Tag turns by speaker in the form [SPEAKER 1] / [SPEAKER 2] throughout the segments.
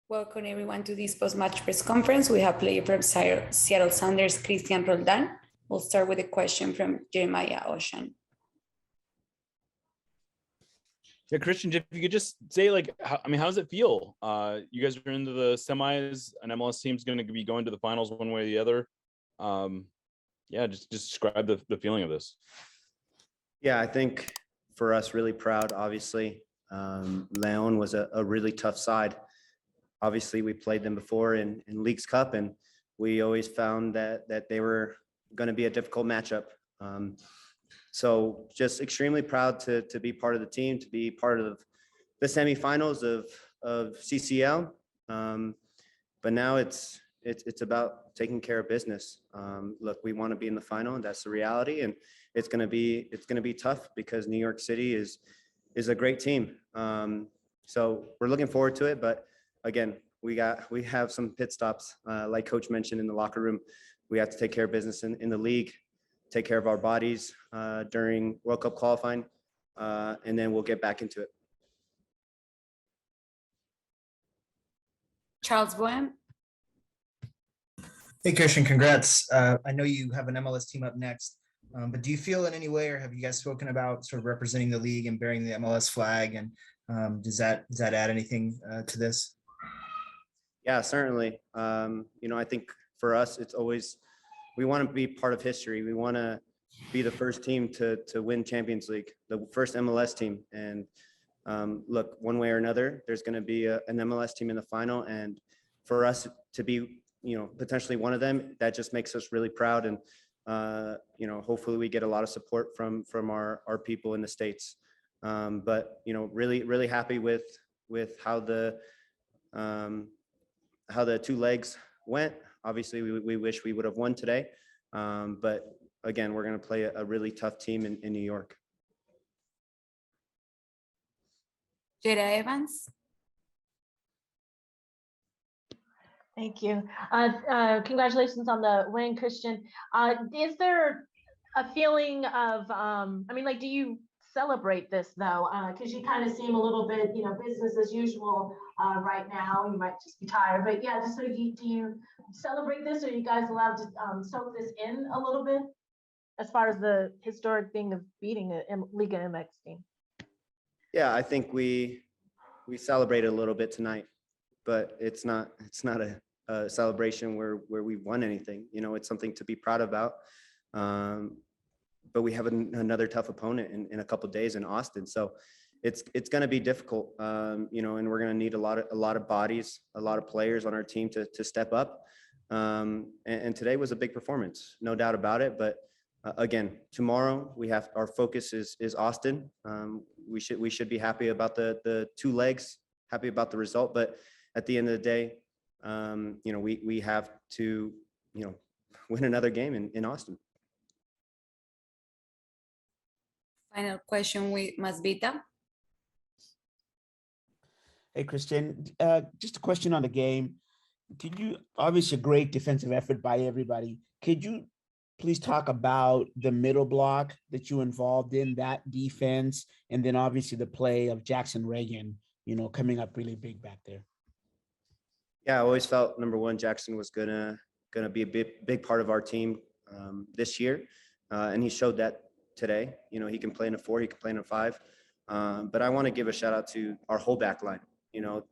[SPEAKER 1] Welcome everyone to this post-match press conference. We have player from Seattle Sounders, Cristian Roldán. We'll start with a question from Jeremiah Ocean.
[SPEAKER 2] Yeah, Cristian, if you could just say, how does it feel? You guys are into the semis, an MLS team's going to be going to the finals one way or the other. Yeah, just describe the feeling of this.
[SPEAKER 3] Yeah, I think for us, really proud, obviously. León was a really tough side. Obviously, we played them before in Leagues Cup, and we always found that they were going to be a difficult matchup. So just extremely proud to be part of the team, to be part of the semifinals of CCL. But now it's about taking care of business. Look, we want to be in the final, and that's the reality. And it's going to be tough because New York City is a great team. So we're looking forward to it. But again, we have some pit stops, like Coach mentioned in the locker room. We have to take care of business in the league, take care of our bodies during World Cup qualifying, and then we'll get back into it.
[SPEAKER 1] Charles Boehm.
[SPEAKER 4] Hey, Cristian, congrats. I know you have an MLS team up next, but do you feel in any way, or have you guys spoken about sort of representing the league and bearing the MLS flag? And does that add anything to this?
[SPEAKER 3] Yeah, certainly. I think for us, it's always, we want to be part of history. We want to be the first team to win Champions League, the first MLS team. And look, one way or another, there's going to be an MLS team in the final. And for us to be, potentially one of them, that just makes us really proud. And, hopefully we get a lot of support from our people in the States. But, really, really happy with how the two legs went. Obviously, we wish we would have won today. But again, we're going to play a really tough team in New York.
[SPEAKER 1] Jada Evans.
[SPEAKER 5] Thank you. Congratulations on the win, Cristian. Is there a feeling of, do you celebrate this though? Because you kind of seem a little bit, business as usual right now. You might just be tired, but yeah, just so do you celebrate this? Or are you guys allowed to soak this in a little bit as far as the historic thing of beating a Liga MX team?
[SPEAKER 3] Yeah, I think we celebrated a little bit tonight, but it's not a celebration where we won anything. It's something to be proud about. But we have another tough opponent in a couple of days in Austin, so it's going to be difficult. And we're going to need a lot of bodies, a lot of players on our team to step up. And today was a big performance, no doubt about it. But again, tomorrow our focus is Austin. We should be happy about the two legs, happy about the result. But at the end of the day, we have to win another game in Austin.
[SPEAKER 1] Final question with Masvita.
[SPEAKER 6] Hey, Cristian, just a question on the game. Obviously a great defensive effort by everybody. Could you please talk about the middle block that you involved in that defense? And then obviously the play of Jackson Reagan, coming up really big back there.
[SPEAKER 3] Yeah, I always felt, number one, Jackson was gonna be a big part of our team this year. And he showed that today. He can play in a 4, he can play in a 5. But I want to give a shout out to our whole back line.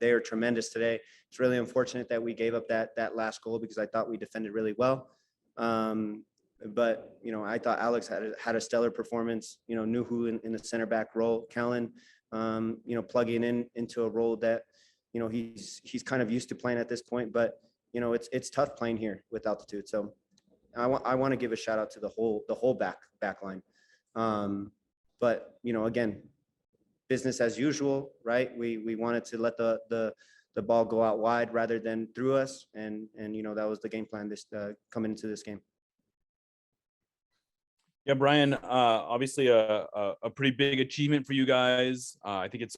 [SPEAKER 3] They are tremendous today. It's really unfortunate that we gave up that last goal because I thought we defended really well. But I thought Alex had a stellar performance. Nuhu in the center back role, Kellen, plugging into a role that he's kind of used to playing at this point. But it's tough playing here with altitude. So I want to give a shout out to the whole back line. But again, business as usual, right? We wanted to let the ball go out wide rather than through us, and that was the game plan coming into this game.
[SPEAKER 2] Yeah, Brian, obviously a pretty big achievement for you guys. I think it's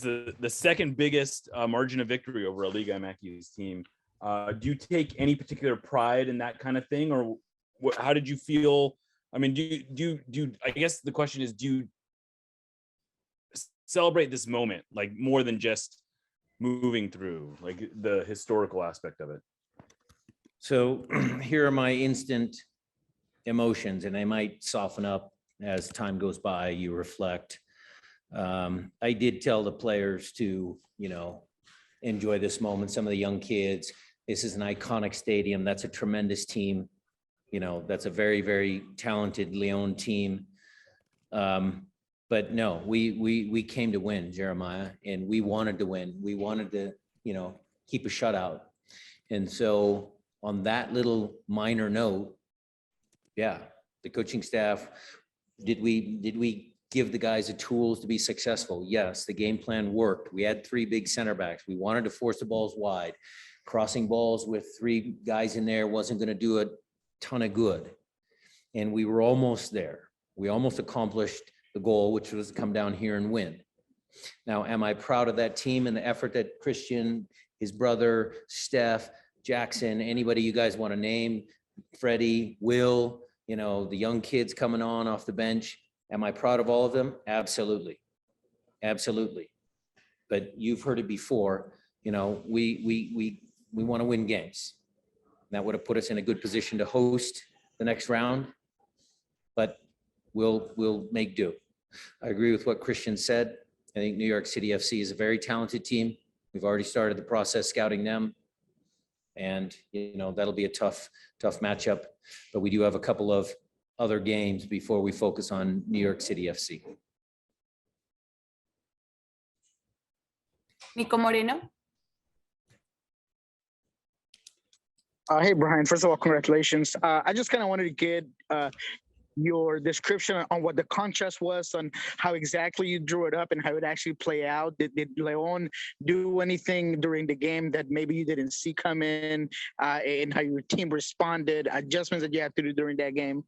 [SPEAKER 2] the second biggest margin of victory over a Liga MX team. Do you take any particular pride in that kind of thing, or how did you feel? I mean, I guess the question is, do you celebrate this moment like more than just moving through, like the historical aspect of it?
[SPEAKER 7] So here are my instant emotions, and they might soften up as time goes by, you reflect. I did tell the players to, enjoy this moment. Some of the young kids, this is an iconic stadium. That's a tremendous team. That's a very, very talented León team. But no, we came to win, Jeremiah, and we wanted to win. We wanted to, keep a shutout. And so on that little minor note, yeah, the coaching staff, did we give the guys the tools to be successful? Yes, the game plan worked. We had 3 big center backs. We wanted to force the balls wide. Crossing balls with 3 guys in there wasn't going to do a ton of good. And we were almost there. We almost accomplished the goal, which was to come down here and win. Now, am I proud of that team and the effort that Christian, his brother, Steph, Jackson, anybody you guys want to name, Freddie, Will, the young kids coming on off the bench? Am I proud of all of them? Absolutely. Absolutely. But you've heard it before, we want to win games. That would have put us in a good position to host the next round, but we'll make do. I agree with what Christian said. I think New York City FC is a very talented team. We've already started the process scouting them. And, that'll be a tough matchup, but we do have a couple of other games before we focus on New York City FC.
[SPEAKER 1] Nico Moreno.
[SPEAKER 8] Hey, Brian, first of all, congratulations. I just kind of wanted to get your description on what the contrast was, on how exactly you drew it up and how it actually play out. Did León do anything during the game that maybe you didn't see come in, and how your team responded, adjustments that you had to do during that game?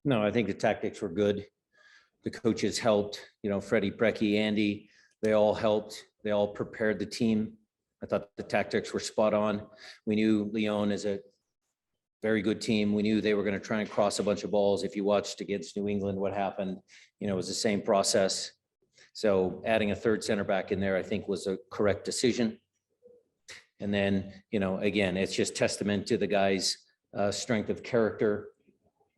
[SPEAKER 7] No, I think the tactics were good. The coaches helped, Freddie, Preki, Andy, they all helped. They all prepared the team. I thought the tactics were spot on. We knew León is a very good team. We knew they were going to try and cross a bunch of balls. If you watched against New England, what happened, it was the same process. So adding a 3rd center back in there, I think, was a correct decision. And then, again, it's just testament to the guys' strength of character.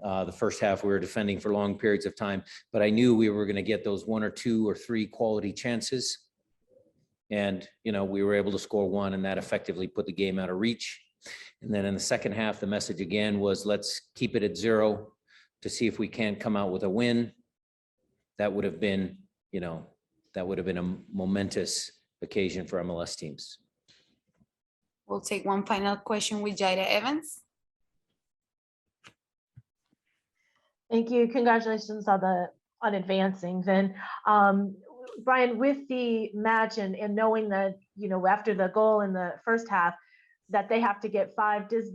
[SPEAKER 7] The first half we were defending for long periods of time, but I knew we were going to get those 1 or 2 or 3 quality chances. And, we were able to score 1, and that effectively put the game out of reach. And then in the second half, the message again was, let's keep it at 0 to see if we can't come out with a win. That would have been, a momentous occasion for MLS teams.
[SPEAKER 1] We'll take one final question with Jaira Evans.
[SPEAKER 5] Thank you. Congratulations on advancing. Then, Brian, with the match and knowing that, after the goal in the first half, that they have to get 5, as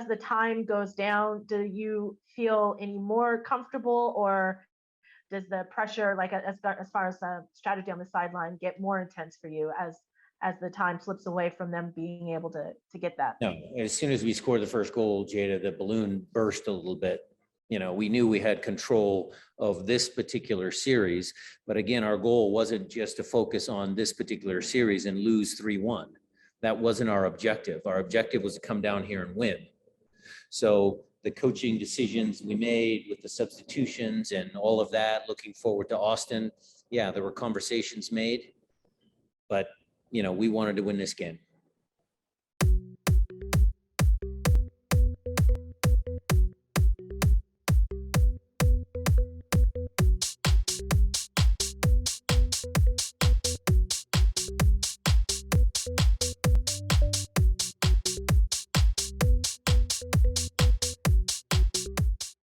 [SPEAKER 5] the time goes down, do you feel any more comfortable, or does the pressure, like as far as strategy on the sideline, get more intense for you as the time slips away from them being able to get that?
[SPEAKER 7] No, as soon as we scored the first goal, Jada, the balloon burst a little bit. We knew we had control of this particular series, but again, our goal wasn't just to focus on this particular series and lose 3-1. That wasn't our objective. Our objective was to come down here and win. So the coaching decisions we made with the substitutions and all of that, looking forward to Austin, yeah, there were conversations made, but we wanted to win this game.